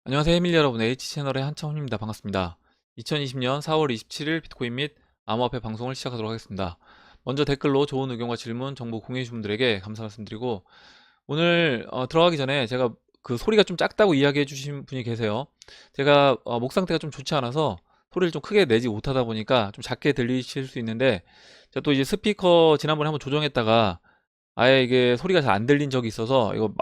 안녕하세요, 해밀 여러분. H채널의 한창훈입니다. 반갑습니다. 2020년 4월 27일 비트코인 및 암호화폐 방송을 시작하도록 하겠습니다. 먼저 댓글로 좋은 의견과 질문, 정보 공유해주신 분들에게 감사 말씀드리고, 오늘 들어가기 전에 제가 그 소리가 좀 작다고 이야기해 주신 분이 계세요. 제가 목 상태가 좀 좋지 않아서 소리를 좀 크게 내지 못하다 보니까 좀 작게 들리실 수 있는데, 제가 또 이제 스피커 지난번에 한번 조정했다가 아예 이게 소리가 잘 안 들린 적이 있어서 이거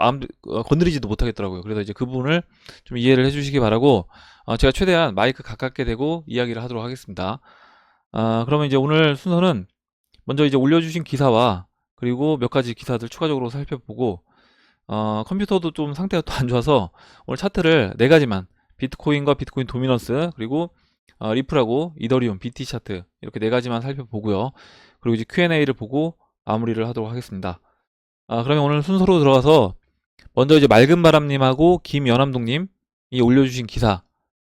건드리지도 못하겠더라고요. 그래서 이제 그 부분을 좀 이해를 해주시기 바라고, 제가 최대한 마이크 가깝게 대고 이야기를 하도록 하겠습니다. 그러면 이제 오늘 순서는 먼저 이제 올려주신 기사와 그리고 몇 가지 기사들 추가적으로 살펴보고, 컴퓨터도 좀 상태가 또 안 좋아서 오늘 차트를 네 가지만, 비트코인과 비트코인 도미넌스, 그리고 리플하고 이더리움 BT 차트, 이렇게 네 가지만 살펴보고요. 그리고 이제 Q&A를 보고 마무리를 하도록 하겠습니다. 그러면 오늘 순서로 들어가서 먼저 이제 맑은바람님하고 김연암동님이 올려주신 기사,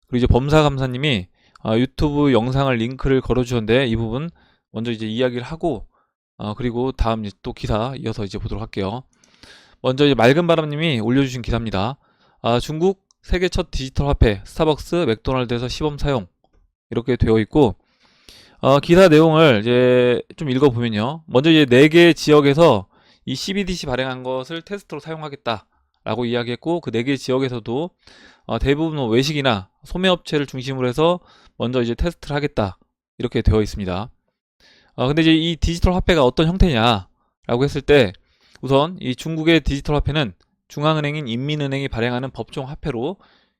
그리고 이제 범사감사님이 유튜브 영상을 링크를 걸어주셨는데, 이 부분 먼저 이제 이야기를 하고, 그리고 다음 이제 또 기사 이어서 이제 보도록 할게요. 먼저 이제 맑은바람님이 올려주신 기사입니다. 중국 세계 첫 디지털 화폐 스타벅스 맥도날드에서 시범 사용, 이렇게 되어 있고, 기사 내용을 이제 좀 읽어보면요. 먼저 이제 4개 지역에서 이 CBDC 발행한 것을 테스트로 사용하겠다라고 이야기했고, 그 4개 지역에서도 대부분 뭐 외식이나 소매업체를 중심으로 해서 먼저 이제 테스트를 하겠다, 이렇게 되어 있습니다. 근데 이제 이 디지털 화폐가 어떤 형태냐라고 했을 때, 우선 이 중국의 디지털 화폐는 중앙은행인 인민은행이 발행하는 법정 화폐로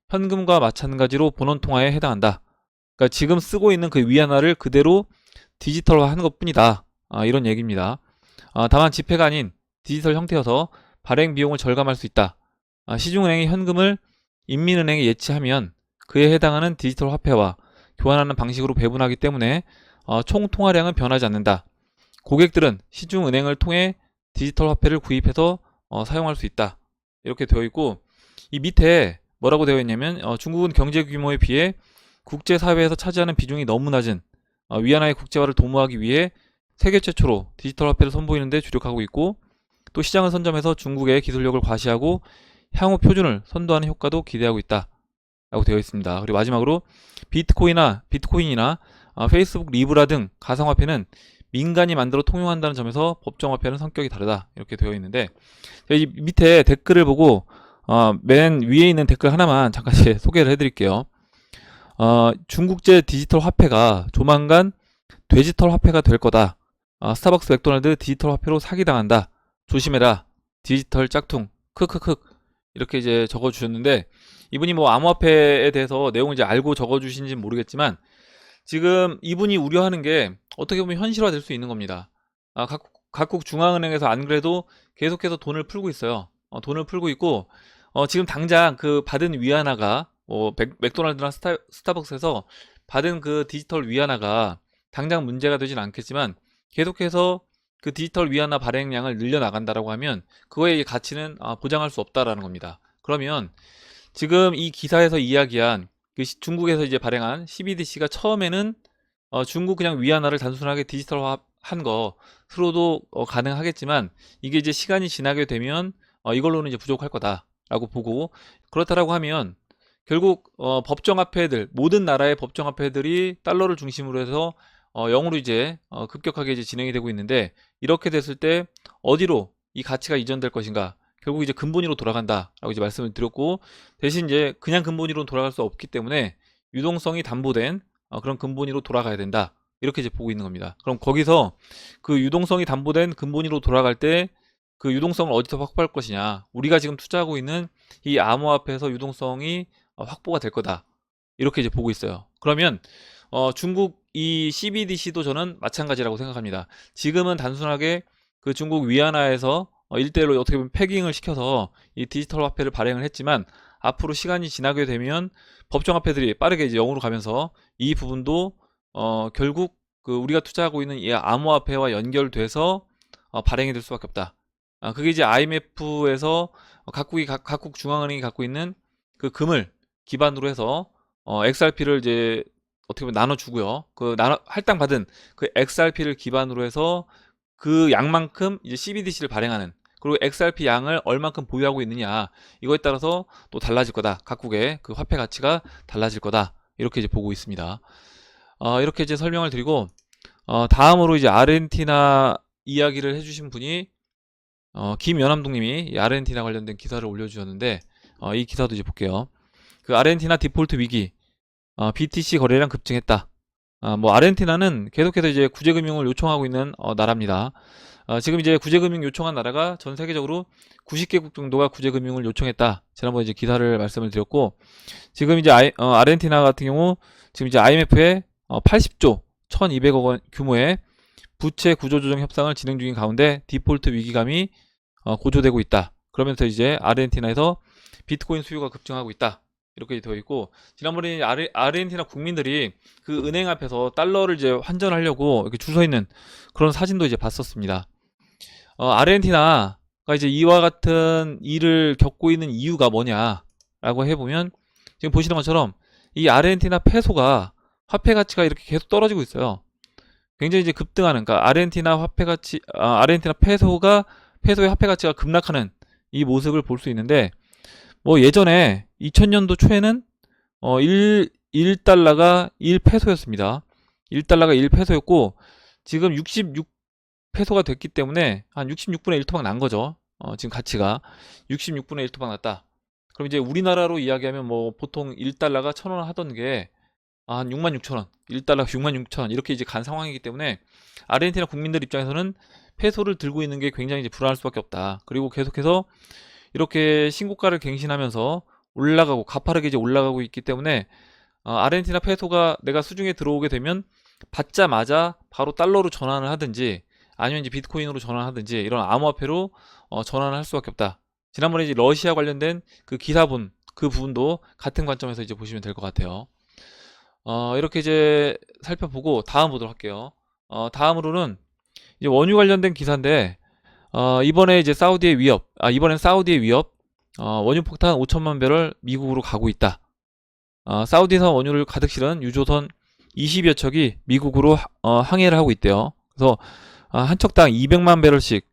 현금과 마찬가지로 본원 통화에 해당한다. 그러니까 지금 쓰고 있는 그 위안화를 그대로 디지털화하는 것뿐이다. 이런 얘기입니다. 다만 지폐가 아닌 디지털 형태여서 발행 비용을 절감할 수 있다. 시중은행이 현금을 인민은행에 예치하면 그에 해당하는 디지털 화폐와 교환하는 방식으로 배분하기 때문에 총 통화량은 변하지 않는다. 고객들은 시중은행을 통해 디지털 화폐를 구입해서 사용할 수 있다. 이렇게 되어 있고, 이 밑에 뭐라고 되어 있냐면, 중국은 경제 규모에 비해 국제사회에서 차지하는 비중이 너무 낮은 위안화의 국제화를 도모하기 위해 세계 최초로 디지털 화폐를 선보이는 데 주력하고 있고, 또 시장을 선점해서 중국의 기술력을 과시하고 향후 표준을 선도하는 효과도 기대하고 있다, 라고 되어 있습니다. 그리고 마지막으로 비트코인이나 페이스북 리브라 등 가상화폐는 민간이 만들어 통용한다는 점에서 법정화폐는 성격이 다르다, 이렇게 되어 있는데, 이 밑에 댓글을 보고 맨 위에 있는 댓글 하나만 잠깐 소개를 해드릴게요. 중국제 디지털 화폐가 조만간 돼지털 화폐가 될 거다. 스타벅스 맥도날드 디지털 화폐로 사기당한다. 조심해라. 디지털 짝퉁. 크크크. 이렇게 이제 적어주셨는데, 이분이 뭐 암호화폐에 대해서 내용을 이제 알고 적어주신지는 모르겠지만, 지금 이분이 우려하는 게 어떻게 보면 현실화될 수 있는 겁니다. 각국 중앙은행에서 안 그래도 계속해서 돈을 풀고 있어요. 돈을 풀고 있고, 지금 당장 그 받은 위안화가 맥도날드나 스타벅스에서 받은 그 디지털 위안화가 당장 문제가 되진 않겠지만, 계속해서 그 디지털 위안화 발행량을 늘려나간다라고 하면 그거의 가치는 보장할 수 없다라는 겁니다. 그러면 지금 이 기사에서 이야기한 그 중국에서 이제 발행한 CBDC가 처음에는 중국 그냥 위안화를 단순하게 디지털화한 것으로도 가능하겠지만, 이게 이제 시간이 지나게 되면 이걸로는 이제 부족할 거다라고 보고, 그렇다라고 하면 결국 법정화폐들, 모든 나라의 법정화폐들이 달러를 중심으로 해서 영으로 이제 급격하게 이제 진행이 되고 있는데, 이렇게 됐을 때 어디로 이 가치가 이전될 것인가? 결국 이제 근본위로 돌아간다라고 이제 말씀을 드렸고, 대신 이제 그냥 근본위로 돌아갈 수 없기 때문에 유동성이 담보된 그런 근본위로 돌아가야 된다, 이렇게 이제 보고 있는 겁니다. 그럼 거기서 그 유동성이 담보된 근본위로 돌아갈 때 그 유동성을 어디서 확보할 것이냐? 우리가 지금 투자하고 있는 이 암호화폐에서 유동성이 확보가 될 거다, 이렇게 이제 보고 있어요. 그러면 중국 이 CBDC도 저는 마찬가지라고 생각합니다. 지금은 단순하게 그 중국 위안화에서 1대1로 어떻게 보면 패깅을 시켜서 이 디지털 화폐를 발행을 했지만, 앞으로 시간이 지나게 되면 법정 화폐들이 빠르게 이제 영으로 가면서 이 부분도 결국 그 우리가 투자하고 있는 이 암호화폐와 연결돼서 발행이 될 수밖에 없다. 그게 이제 IMF에서 각국 중앙은행이 갖고 있는 그 금을 기반으로 해서 XRP를 이제 어떻게 보면 나눠주고요. 그 할당받은 그 XRP를 기반으로 해서 그 양만큼 이제 CBDC를 발행하는 그리고 XRP 양을 얼만큼 보유하고 있느냐, 이거에 따라서 또 달라질 거다. 각국의 그 화폐 가치가 달라질 거다. 이렇게 이제 보고 있습니다. 이렇게 이제 설명을 드리고, 다음으로 이제 아르헨티나 이야기를 해주신 분이 김연암동님이 아르헨티나 관련된 기사를 올려주셨는데, 이 기사도 이제 볼게요. 그 아르헨티나 디폴트 위기, BTC 거래량 급증했다. 뭐 아르헨티나는 계속해서 이제 구제금융을 요청하고 있는 나라입니다. 지금 이제 구제금융 요청한 나라가 전 세계적으로 90개국 정도가 구제금융을 요청했다. 지난번에 이제 기사를 말씀을 드렸고, 지금 이제 아르헨티나 같은 경우 지금 이제 IMF에 80조 1200억 원 규모의 부채 구조조정 협상을 진행 중인 가운데 디폴트 위기감이 고조되고 있다. 그러면서 이제 아르헨티나에서 비트코인 수요가 급증하고 있다. 이렇게 되어 있고, 지난번에 아르헨티나 국민들이 그 은행 앞에서 달러를 이제 환전하려고 이렇게 줄 서 있는 그런 사진도 이제 봤었습니다. 아르헨티나가 이제 이와 같은 일을 겪고 있는 이유가 뭐냐라고 해보면, 지금 보시는 것처럼 이 아르헨티나 페소가 화폐 가치가 이렇게 계속 떨어지고 있어요. 굉장히 이제 급등하는, 그러니까 아르헨티나 화폐 가치, 아르헨티나 페소의 화폐 가치가 급락하는 이 모습을 볼 수 있는데, 뭐 예전에 2000년도 초에는 1달러가 1페소였습니다. 1달러가 1페소였고 지금 66페소가 됐기 때문에 한 66분의 1토막 난 거죠. 지금 가치가 66분의 1토막 났다. 그럼 이제 우리나라로 이야기하면 뭐 보통 1달러가 1000원 하던 게 한 66,000원, 1달러가 66,000원 이렇게 이제 간 상황이기 때문에 아르헨티나 국민들 입장에서는 페소를 들고 있는 게 굉장히 이제 불안할 수밖에 없다. 그리고 계속해서 이렇게 신고가를 갱신하면서 올라가고 가파르게 이제 올라가고 있기 때문에 아르헨티나 페소가 내가 수중에 들어오게 되면 받자마자 바로 달러로 전환을 하든지 아니면 이제 비트코인으로 전환하든지 이런 암호화폐로 전환을 할 수밖에 없다. 지난번에 이제 러시아 관련된 그 기사분 그 부분도 같은 관점에서 이제 보시면 될 것 같아요. 이렇게 이제 살펴보고 다음 보도록 할게요. 다음으로는 이제 원유 관련된 기사인데, 이번에 이제 사우디의 위협, 이번엔 사우디의 위협, 원유 폭탄 5천만 배럴 미국으로 가고 있다. 사우디에서 원유를 가득 실은 유조선 20여 척이 미국으로 항해를 하고 있대요. 그래서 한 척당 200만 배럴씩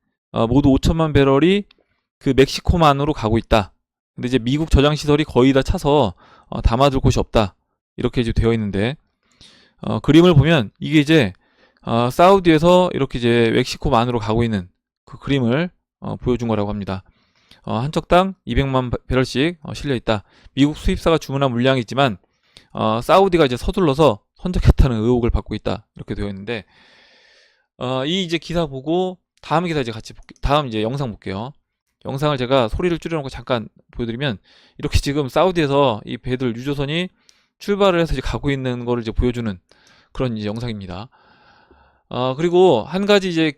모두 5천만 배럴이 그 멕시코만으로 가고 있다. 근데 이제 미국 저장 시설이 거의 다 차서 담아둘 곳이 없다. 이렇게 이제 되어 있는데, 그림을 보면 이게 이제 사우디에서 이렇게 이제 멕시코만으로 가고 있는 그 그림을 보여준 거라고 합니다. 한 척당 200만 배럴씩 실려 있다. 미국 수입사가 주문한 물량이 있지만 사우디가 이제 서둘러서 선적했다는 의혹을 받고 있다. 이렇게 되어 있는데, 이 이제 기사 보고 다음 기사 이제 같이 다음 이제 영상 볼게요. 영상을 제가 소리를 줄여놓고 잠깐 보여드리면, 이렇게 지금 사우디에서 이 배들 유조선이 출발을 해서 이제 가고 있는 거를 이제 보여주는 그런 이제 영상입니다. 그리고 한 가지 이제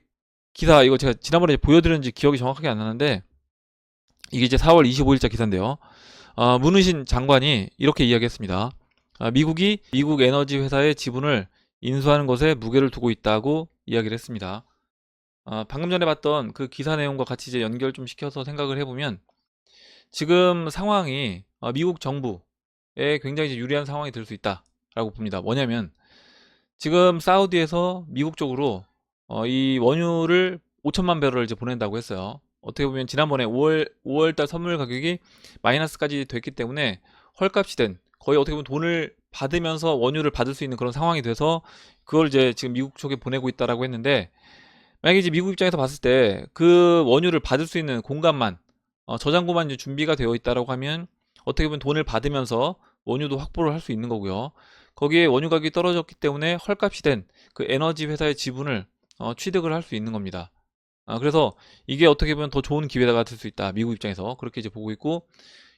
기사, 이거 제가 지난번에 이제 보여드렸는지 기억이 정확하게 안 나는데, 이게 이제 4월 25일자 기사인데요. 문우신 장관이 이렇게 이야기했습니다. 미국이 미국 에너지 회사의 지분을 인수하는 것에 무게를 두고 있다고 이야기를 했습니다. 방금 전에 봤던 그 기사 내용과 같이 이제 연결 좀 시켜서 생각을 해보면, 지금 상황이 미국 정부에 굉장히 이제 유리한 상황이 될 수 있다라고 봅니다. 뭐냐면, 지금 사우디에서 미국 쪽으로 이 원유를 5천만 배럴을 이제 보낸다고 했어요. 어떻게 보면 지난번에 5월달 선물 가격이 마이너스까지 됐기 때문에 헐값이 된, 거의 어떻게 보면 돈을 받으면서 원유를 받을 수 있는 그런 상황이 돼서 그걸 이제 지금 미국 쪽에 보내고 있다라고 했는데, 만약에 이제 미국 입장에서 봤을 때 그 원유를 받을 수 있는 공간만, 저장고만 이제 준비가 되어 있다라고 하면 어떻게 보면 돈을 받으면서 원유도 확보를 할 수 있는 거고요. 거기에 원유 가격이 떨어졌기 때문에 헐값이 된 그 에너지 회사의 지분을 취득을 할 수 있는 겁니다. 그래서 이게 어떻게 보면 더 좋은 기회가 될 수 있다. 미국 입장에서 그렇게 이제 보고 있고,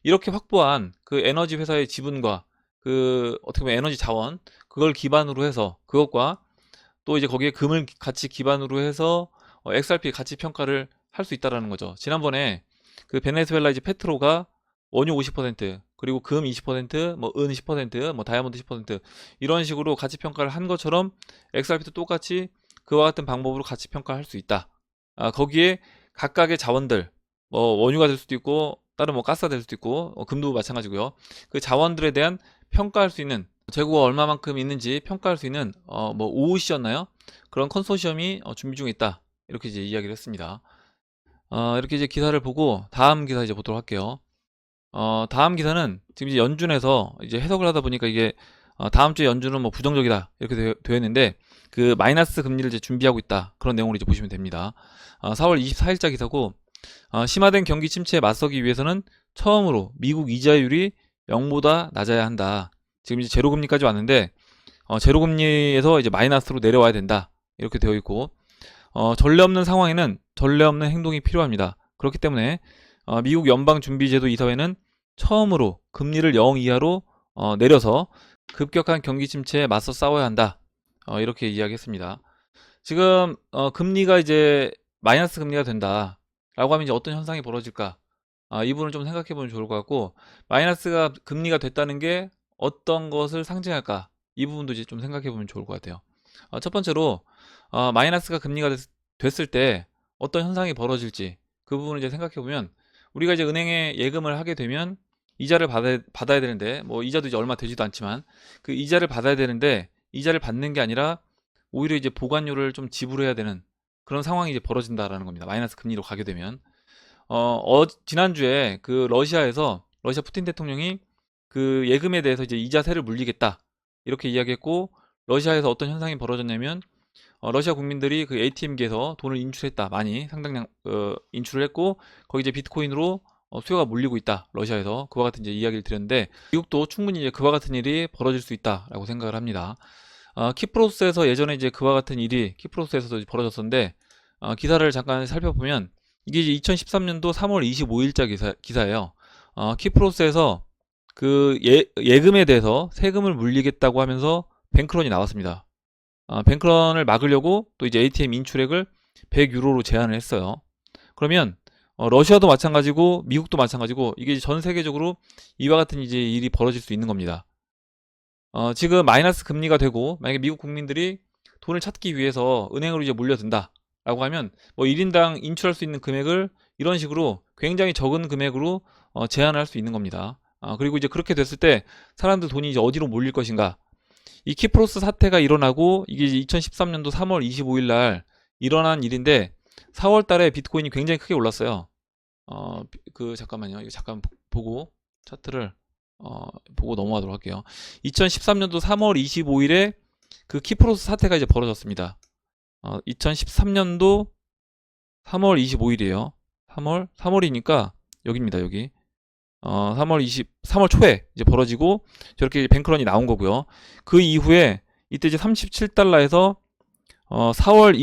이렇게 확보한 그 에너지 회사의 지분과 그 어떻게 보면 에너지 자원, 그걸 기반으로 해서 그것과 또 이제 거기에 금을 같이 기반으로 해서 XRP 가치 평가를 할 수 있다라는 거죠. 지난번에 그 베네수엘라 이제 페트로가 원유 50%, 그리고 금 20%, 뭐 은 10%, 뭐 다이아몬드 10% 이런 식으로 가치 평가를 한 것처럼 XRP도 똑같이 그와 같은 방법으로 가치 평가할 수 있다. 거기에 각각의 자원들, 뭐 원유가 될 수도 있고 다른 뭐 가스가 될 수도 있고 금도 마찬가지고요. 그 자원들에 대한 평가할 수 있는, 재고가 얼마만큼 있는지 평가할 수 있는 뭐 OOC였나요? 그런 컨소시엄이 준비 중에 있다. 이렇게 이제 이야기를 했습니다. 이렇게 이제 기사를 보고 다음 기사 이제 보도록 할게요. 다음 기사는 지금 이제 연준에서 이제 해석을 하다 보니까 이게 다음 주 연준은 뭐 부정적이다 이렇게 되어 있는데 그 마이너스 금리를 이제 준비하고 있다 그런 내용으로 이제 보시면 됩니다. 4월 24일자 기사고 심화된 경기 침체에 맞서기 위해서는 처음으로 미국 이자율이 0보다 낮아야 한다. 지금 이제 제로금리까지 왔는데 제로금리에서 이제 마이너스로 내려와야 된다 이렇게 되어 있고 전례 없는 상황에는 전례 없는 행동이 필요합니다. 그렇기 때문에 미국 연방준비제도 이사회는 처음으로 금리를 0 이하로 내려서 급격한 경기 침체에 맞서 싸워야 한다. 이렇게 이야기했습니다. 지금 금리가 이제 마이너스 금리가 된다 라고 하면 이제 어떤 현상이 벌어질까? 이 부분을 좀 생각해 보면 좋을 것 같고, 마이너스가 금리가 됐다는 게 어떤 것을 상징할까? 이 부분도 이제 좀 생각해 보면 좋을 것 같아요. 첫 번째로 마이너스가 금리가 됐을 때 어떤 현상이 벌어질지 그 부분을 이제 생각해 보면, 우리가 이제 은행에 예금을 하게 되면 이자를 받아야 되는데, 뭐 이자도 이제 얼마 되지도 않지만 그 이자를 받아야 되는데 이자를 받는 게 아니라 오히려 이제 보관료를 좀 지불해야 되는 그런 상황이 이제 벌어진다라는 겁니다. 마이너스 금리로 가게 되면. 지난주에 그 러시아 푸틴 대통령이 그 예금에 대해서 이제 이자세를 물리겠다 이렇게 이야기했고, 러시아에서 어떤 현상이 벌어졌냐면 러시아 국민들이 그 ATM기에서 돈을 인출했다. 많이 상당량 인출을 했고, 거기 이제 비트코인으로 수요가 몰리고 있다. 러시아에서 그와 같은 이제 이야기를 드렸는데, 미국도 충분히 이제 그와 같은 일이 벌어질 수 있다라고 생각을 합니다. 키프로스에서 예전에 이제 그와 같은 일이 키프로스에서도 벌어졌었는데, 기사를 잠깐 살펴보면 이게 이제 2013년도 3월 25일자 기사예요. 키프로스에서 그 예금에 대해서 세금을 물리겠다고 하면서 뱅크런이 나왔습니다. 뱅크런을 막으려고 또 이제 ATM 인출액을 100유로로 제한을 했어요. 그러면 러시아도 마찬가지고 미국도 마찬가지고 이게 전 세계적으로 이와 같은 이제 일이 벌어질 수 있는 겁니다. 지금 마이너스 금리가 되고 만약에 미국 국민들이 돈을 찾기 위해서 은행으로 이제 몰려든다 라고 하면 뭐 1인당 인출할 수 있는 금액을 이런 식으로 굉장히 적은 금액으로 제한을 할 수 있는 겁니다. 그리고 이제 그렇게 됐을 때 사람들 돈이 이제 어디로 몰릴 것인가? 이 키프로스 사태가 일어나고 이게 2013년도 3월 25일 날 일어난 일인데, 4월 달에 비트코인이 굉장히 크게 올랐어요. 잠깐만요. 이거 잠깐 보고 차트를 보고 넘어가도록 할게요. 2013년도 3월 25일에 그 키프로스 사태가 이제 벌어졌습니다. 2013년도 3월 25일이에요. 3월이니까 여기입니다. 여기. 3월 초에 이제 벌어지고 저렇게 뱅크런이 나온 거고요. 그 이후에 이때 이제 37달러에서 4월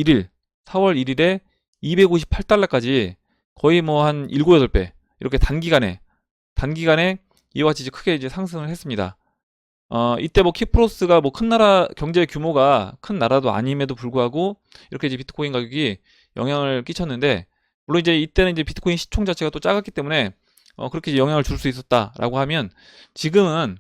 1일에 258달러까지 거의 뭐 한 7, 8배 이렇게 단기간에 이와 같이 이제 크게 이제 상승을 했습니다. 이때 뭐 키프로스가 뭐 큰 나라, 경제 규모가 큰 나라도 아님에도 불구하고 이렇게 이제 비트코인 가격이 영향을 끼쳤는데, 물론 이제 이때는 이제 비트코인 시총 자체가 또 작았기 때문에 그렇게 이제 영향을 줄 수 있었다라고 하면, 지금은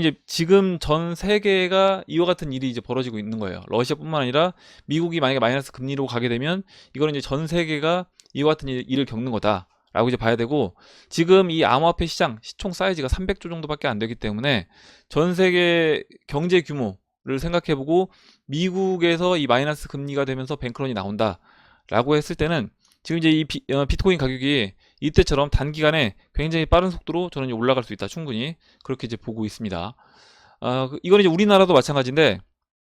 이제 지금 전 세계가 이와 같은 일이 이제 벌어지고 있는 거예요. 러시아뿐만 아니라 미국이 만약에 마이너스 금리로 가게 되면 이거는 이제 전 세계가 이와 같은 일을 겪는 거다라고 이제 봐야 되고, 지금 이 암호화폐 시장 시총 사이즈가 300조 정도밖에 안 되기 때문에 전 세계 경제 규모를 생각해보고 미국에서 이 마이너스 금리가 되면서 뱅크런이 나온다라고 했을 때는 지금 이제 이 비트코인 가격이 이때처럼 단기간에 굉장히 빠른 속도로 저는 이제 올라갈 수 있다. 충분히 그렇게 이제 보고 있습니다. 이건 이제 우리나라도 마찬가지인데,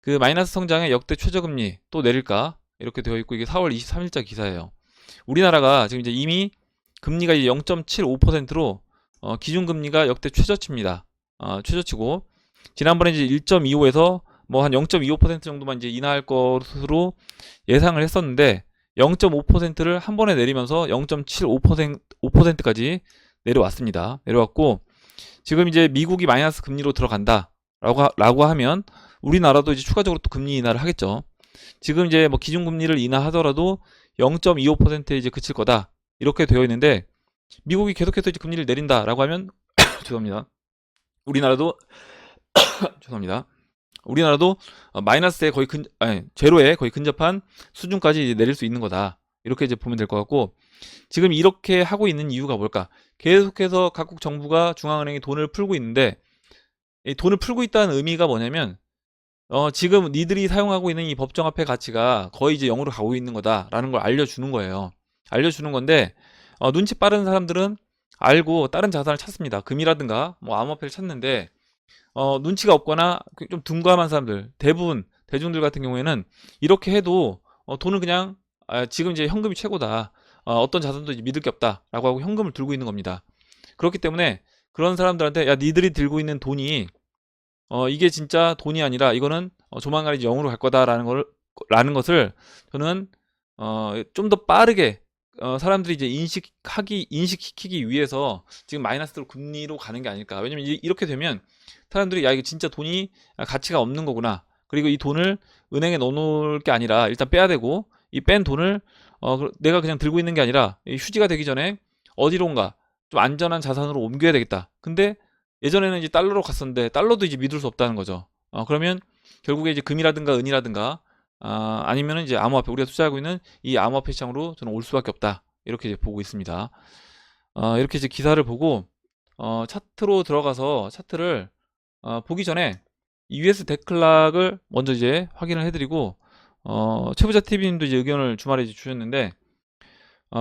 그 마이너스 성장의 역대 최저금리 또 내릴까 이렇게 되어 있고, 이게 4월 23일자 기사예요. 우리나라가 지금 이제 이미 금리가 이제 0.75%로 기준금리가 역대 최저치입니다. 최저치고, 지난번에 이제 1.25에서 뭐 한 0.25% 정도만 이제 인하할 것으로 예상을 했었는데, 0.5%를 한 번에 내리면서 0.75%까지 내려왔습니다. 내려왔고, 지금 이제 미국이 마이너스 금리로 들어간다 라고 하면 우리나라도 이제 추가적으로 또 금리 인하를 하겠죠. 지금 이제 뭐 기준금리를 인하하더라도 0.25%에 이제 그칠 거다 이렇게 되어 있는데, 미국이 계속해서 이제 금리를 내린다라고 하면 죄송합니다. 우리나라도 죄송합니다. 우리나라도 마이너스에 거의 제로에 거의 근접한 수준까지 이제 내릴 수 있는 거다. 이렇게 이제 보면 될 것 같고, 지금 이렇게 하고 있는 이유가 뭘까? 계속해서 각국 정부가 중앙은행이 돈을 풀고 있는데, 이 돈을 풀고 있다는 의미가 뭐냐면 지금 니들이 사용하고 있는 이 법정화폐 가치가 거의 이제 0으로 가고 있는 거다라는 걸 알려주는 거예요. 알려주는 건데, 눈치 빠른 사람들은 알고 다른 자산을 찾습니다. 금이라든가 뭐 암호화폐를 찾는데, 눈치가 없거나 좀 둔감한 사람들, 대부분 대중들 같은 경우에는 이렇게 해도 돈을 그냥 지금 이제 현금이 최고다. 어떤 자산도 이제 믿을 게 없다라고 하고 현금을 들고 있는 겁니다. 그렇기 때문에 그런 사람들한테 야, 니들이 들고 있는 돈이 이게 진짜 돈이 아니라 이거는 조만간 이제 0으로 갈 거다라는 라는 것을 저는 좀 더 빠르게 사람들이 이제 인식시키기 위해서 지금 마이너스로 금리로 가는 게 아닐까. 왜냐면 이렇게 되면 사람들이 야, 이거 진짜 돈이 가치가 없는 거구나. 그리고 이 돈을 은행에 넣어놓을 게 아니라 일단 빼야 되고, 이 뺀 돈을 내가 그냥 들고 있는 게 아니라 휴지가 되기 전에 어디론가 좀 안전한 자산으로 옮겨야 되겠다. 근데 예전에는 이제 달러로 갔었는데 달러도 이제 믿을 수 없다는 거죠. 그러면 결국에 이제 금이라든가 은이라든가 아니면은 이제 암호화폐, 우리가 투자하고 있는 이 암호화폐 시장으로 저는 올 수밖에 없다. 이렇게 이제 보고 있습니다. 이렇게 이제 기사를 보고 차트로 들어가서 차트를 보기 전에 이 US 데클락을 먼저 이제 확인을 해드리고, 최부자 TV님도 이제 의견을 주말에 이제 주셨는데,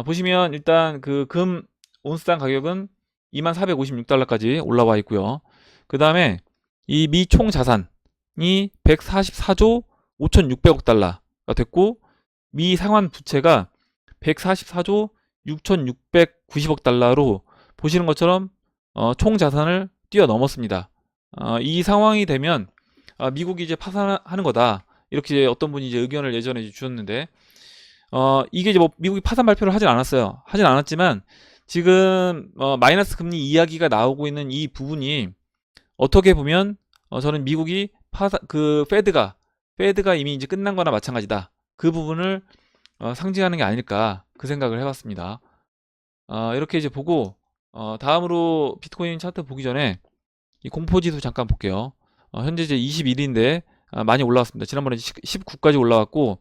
보시면 일단 그 금 온스당 가격은 2456달러까지 올라와 있고요. 그 다음에 이 미 총 자산이 144조 5600억 달러가 됐고, 미 상환 부채가 144조 6690억 달러로 보시는 것처럼 총 자산을 뛰어넘었습니다. 이 상황이 되면 미국이 이제 파산하는 거다. 이렇게 어떤 분이 이제 의견을 예전에 이제 주셨는데, 이게 이제 뭐 미국이 파산 발표를 하진 않았어요. 하진 않았지만 지금 마이너스 금리 이야기가 나오고 있는 이 부분이 어떻게 보면 저는 미국이 페드가 이미 이제 끝난 거나 마찬가지다. 그 부분을 상징하는 게 아닐까, 그 생각을 해봤습니다. 이렇게 이제 보고 다음으로 비트코인 차트 보기 전에 이 공포지수 잠깐 볼게요. 현재 이제 21인데 많이 올라왔습니다. 지난번에 19까지 올라왔고,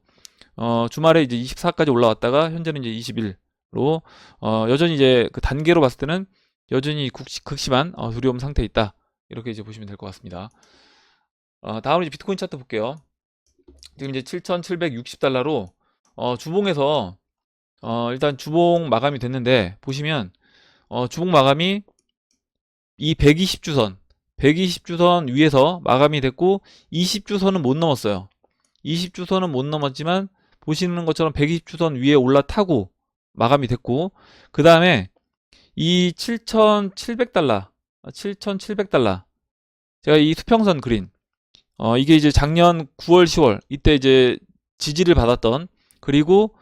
주말에 이제 24까지 올라왔다가 현재는 이제 21로 여전히 이제 그 단계로 봤을 때는 여전히 극심한 두려움 상태에 있다. 이렇게 이제 보시면 될 것 같습니다. 다음으로 이제 비트코인 차트 볼게요. 지금 이제 7,760달러로 주봉에서 일단 주봉 마감이 됐는데, 보시면 주봉 마감이 이 120주선 위에서 마감이 됐고 20주선은 못 넘었어요. 20주선은 못 넘었지만 보시는 것처럼 120주선 위에 올라타고 마감이 됐고, 그 다음에 이 7,700달러 제가 이 수평선 그린 이게 이제 작년 9월 10월 이때 이제 지지를 받았던, 그리고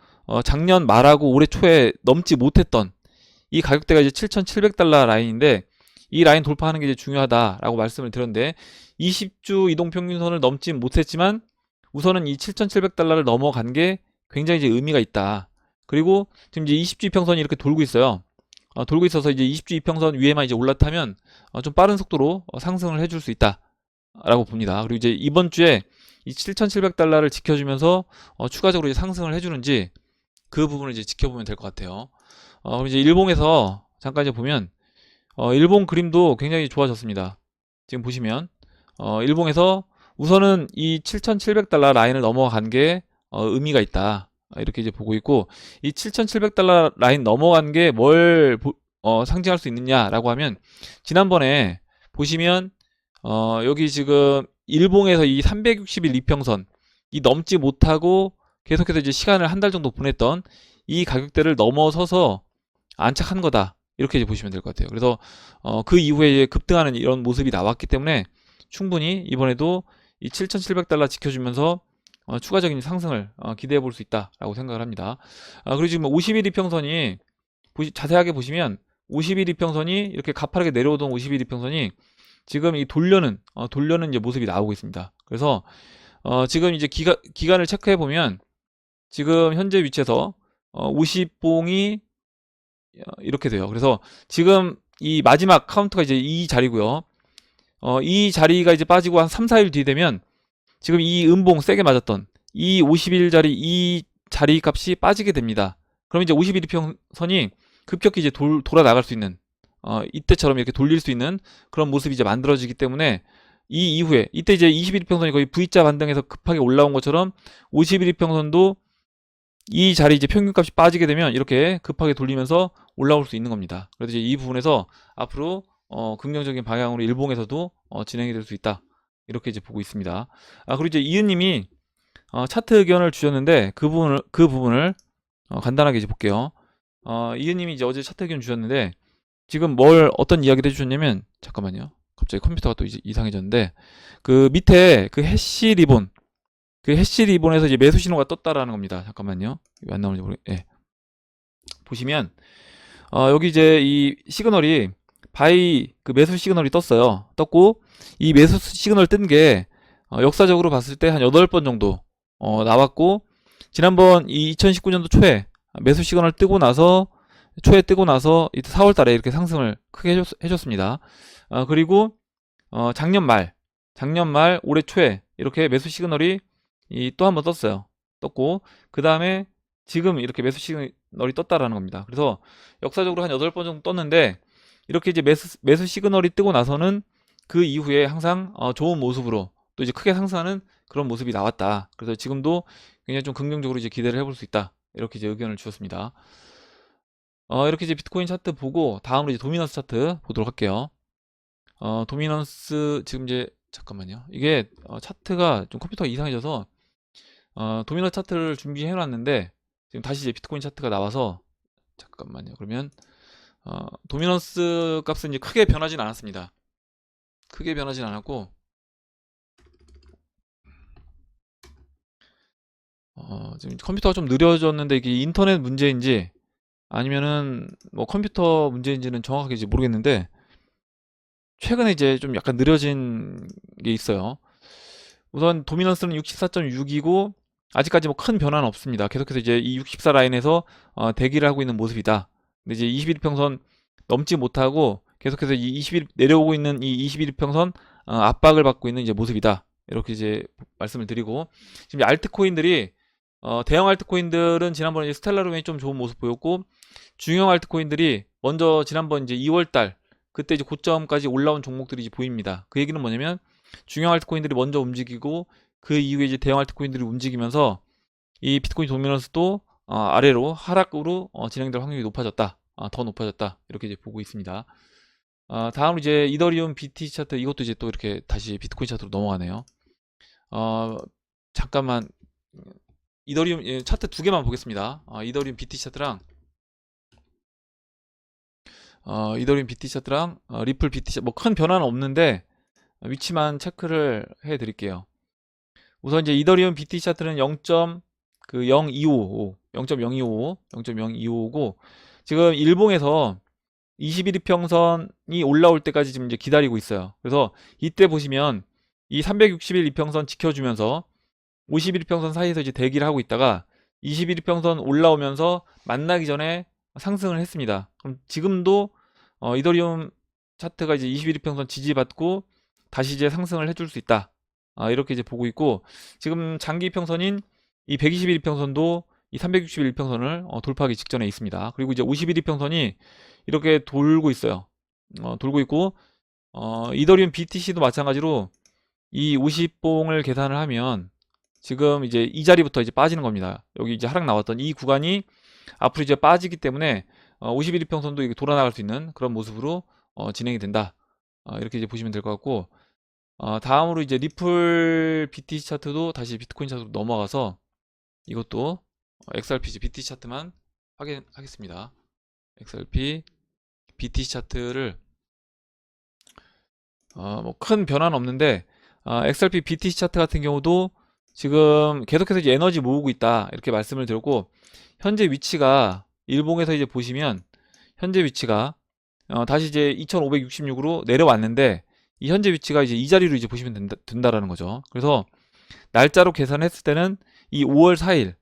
작년 말하고 올해 초에 넘지 못했던 이 가격대가 이제 7,700달러 라인인데, 이 라인 돌파하는 게 이제 중요하다라고 말씀을 드렸는데 20주 이동평균선을 넘지 못했지만 우선은 이 7,700달러를 넘어간 게 굉장히 이제 의미가 있다. 그리고 지금 이제 20주 이평선이 이렇게 돌고 있어요. 돌고 있어서 이제 20주 이평선 위에만 이제 올라타면 좀 빠른 속도로 상승을 해줄 수 있다라고 봅니다. 그리고 이제 이번 주에 이 7,700달러를 지켜주면서 추가적으로 이제 상승을 해주는지 그 부분을 이제 지켜보면 될 것 같아요. 그리고 이제 일봉에서 잠깐 이제 보면 일본 그림도 굉장히 좋아졌습니다. 지금 보시면 일봉에서 우선은 이 7,700달러 라인을 넘어간 게 의미가 있다. 이렇게 이제 보고 있고, 이 7,700달러 라인 넘어간 게 뭘 상징할 수 있느냐라고 하면, 지난번에 보시면 여기 지금 일봉에서 이 360일 이평선 이 넘지 못하고 계속해서 이제 시간을 한 달 정도 보냈던 이 가격대를 넘어서서 안착한 거다. 이렇게 이제 보시면 될 것 같아요. 그래서 그 이후에 이제 급등하는 이런 모습이 나왔기 때문에 충분히 이번에도 이 7,700달러 지켜주면서 추가적인 상승을 기대해 볼 수 있다라고 생각을 합니다. 그리고 지금 50일 이평선이 자세하게 보시면 50일 이평선이 이렇게 가파르게 내려오던 50일 이평선이 지금 이 돌려는 이제 모습이 나오고 있습니다. 그래서 지금 이제 기간을 체크해 보면 지금 현재 위치에서 50봉이 이렇게 돼요. 그래서 지금 이 마지막 카운트가 이제 이 자리고요. 이 자리가 이제 빠지고 한 3, 4일 뒤 되면 지금 이 음봉 세게 맞았던 이 50일짜리 이 자리 값이 빠지게 됩니다. 그럼 이제 50일 이평선이 급격히 이제 돌아 나갈 수 있는 이때처럼 이렇게 돌릴 수 있는 그런 모습이 이제 만들어지기 때문에 이 이후에 이때 이제 21일평선이 거의 V자 반등해서 급하게 올라온 것처럼 51일평선도 이 자리 이제 평균값이 빠지게 되면 이렇게 급하게 돌리면서 올라올 수 있는 겁니다. 그래서 이제 이 부분에서 앞으로 긍정적인 방향으로 일봉에서도 진행이 될 수 있다. 이렇게 이제 보고 있습니다. 그리고 이제 이은님이 차트 의견을 주셨는데 그 부분을 간단하게 이제 볼게요. 이은님이 이제 어제 차트 의견 주셨는데 지금 어떤 이야기를 해주셨냐면 잠깐만요. 갑자기 컴퓨터가 또 이제 이상해졌는데 그 밑에 그 해시 리본에서 이제 매수 신호가 떴다라는 겁니다. 잠깐만요. 왜 안 나오는지 예. 보시면 여기 이제 이 시그널이 그 매수 시그널이 떴어요. 떴고 이 매수 시그널 뜬 게 역사적으로 봤을 때 한 8번 정도 나왔고 지난번 이 2019년도 초에 매수 시그널 뜨고 나서 이때 4월 달에 이렇게 상승을 크게 해줬습니다. 그리고 작년 말 올해 초에 이렇게 매수 시그널이 또 한 번 떴어요. 떴고 그 다음에 지금 이렇게 매수 시그널이 떴다라는 겁니다. 그래서 역사적으로 한 8번 정도 떴는데 이렇게 이제 매수 시그널이 뜨고 나서는 그 이후에 항상 좋은 모습으로 또 이제 크게 상승하는 그런 모습이 나왔다. 그래서 지금도 굉장히 좀 긍정적으로 이제 기대를 해볼 수 있다. 이렇게 이제 의견을 주셨습니다. 이렇게 이제 비트코인 차트 보고 다음으로 이제 도미넌스 차트 보도록 할게요. 도미넌스 지금 이제 잠깐만요. 이게 차트가 좀 컴퓨터가 이상해져서 도미넌스 차트를 준비해 놨는데 지금 다시 이제 비트코인 차트가 나와서 잠깐만요. 그러면 도미넌스 값은 이제 크게 변하진 않았습니다. 크게 변하진 않았고 지금 컴퓨터가 좀 느려졌는데 이게 인터넷 문제인지 아니면은 뭐 컴퓨터 문제인지는 정확하게 이제 모르겠는데 최근에 이제 좀 약간 느려진 게 있어요. 우선 도미넌스는 64.6이고 아직까지 뭐 큰 변화는 없습니다. 계속해서 이제 이 64 라인에서 대기를 하고 있는 모습이다. 근데 이제 21평선 넘지 못하고 계속해서 이 21 내려오고 있는 이 21평선 압박을 받고 있는 이제 모습이다. 이렇게 이제 말씀을 드리고 지금 알트코인들이 대형 알트코인들은 지난번에 이제 스텔라룸이 좀 좋은 모습 보였고 중형 알트코인들이 먼저 지난번 이제 2월달 그때 이제 고점까지 올라온 종목들이 이제 보입니다. 그 얘기는 뭐냐면 중형 알트코인들이 먼저 움직이고 그 이후에 이제 대형 알트코인들이 움직이면서 이 비트코인 도미넌스도 아래로 하락으로 진행될 확률이 높아졌다. 더 높아졌다. 이렇게 이제 보고 있습니다. 다음으로 이제 이더리움 BT 차트 이것도 이제 또 이렇게 다시 비트코인 차트로 넘어가네요. 잠깐만 이더리움 차트 두 개만 보겠습니다. 이더리움 BT 차트랑 리플 BT 차트 뭐 큰 변화는 없는데 위치만 체크를 해 드릴게요. 우선 이제 이더리움 BT 차트는 0.0255고 지금 일봉에서 21이평선이 올라올 때까지 지금 이제 기다리고 있어요. 그래서 이때 보시면 이 361 이평선 지켜주면서 51이평선 사이에서 이제 대기를 하고 있다가 21이평선 올라오면서 만나기 전에 상승을 했습니다. 그럼 지금도 이더리움 차트가 이제 21이평선 지지받고 다시 이제 상승을 해줄 수 있다. 이렇게 이제 보고 있고 지금 장기 평선인 이 121이평선도 이 361이평선을 돌파하기 직전에 있습니다. 그리고 이제 51이평선이 이렇게 돌고 있어요. 돌고 있고 이더리움 BTC도 마찬가지로 이 50봉을 계산을 하면 지금 이제 이 자리부터 이제 빠지는 겁니다. 여기 이제 하락 나왔던 이 구간이 앞으로 이제 빠지기 때문에 51이평선도 이게 돌아나갈 수 있는 그런 모습으로 진행이 된다. 이렇게 이제 보시면 될 것 같고 다음으로 이제 리플 BTC 차트도 다시 비트코인 차트로 넘어가서 이것도 XRP BTC 차트만 확인하겠습니다. XRP BTC 차트를 뭐 큰 변화는 없는데 XRP BTC 차트 같은 경우도 지금 계속해서 이제 에너지 모으고 있다 이렇게 말씀을 드렸고 현재 위치가 일봉에서 이제 보시면 현재 위치가 다시 이제 2566으로 내려왔는데 이 현재 위치가 이제 이 자리로 이제 보시면 된다라는 거죠. 그래서 날짜로 계산했을 때는 이 5월 4일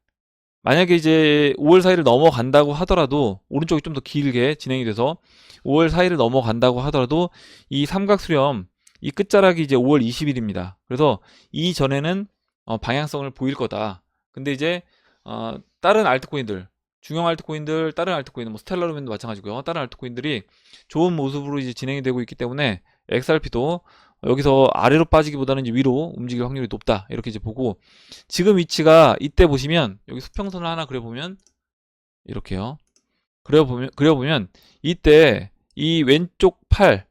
만약에 이제 5월 4일을 넘어간다고 하더라도 오른쪽이 좀 더 길게 진행이 돼서 5월 4일을 넘어간다고 하더라도 이 삼각수렴 이 끝자락이 이제 5월 20일입니다. 그래서 이 전에는 방향성을 보일 거다. 근데 이제 다른 알트코인들 중형 알트코인들 다른 알트코인 뭐 스텔라룸도 마찬가지고요. 다른 알트코인들이 좋은 모습으로 이제 진행이 되고 있기 때문에 XRP도 여기서 아래로 빠지기보다는 이제 위로 움직일 확률이 높다. 이렇게 이제 보고, 지금 위치가 이때 보시면 여기 수평선을 하나 그려보면 이렇게요. 그려보면 이때 이 왼쪽 팔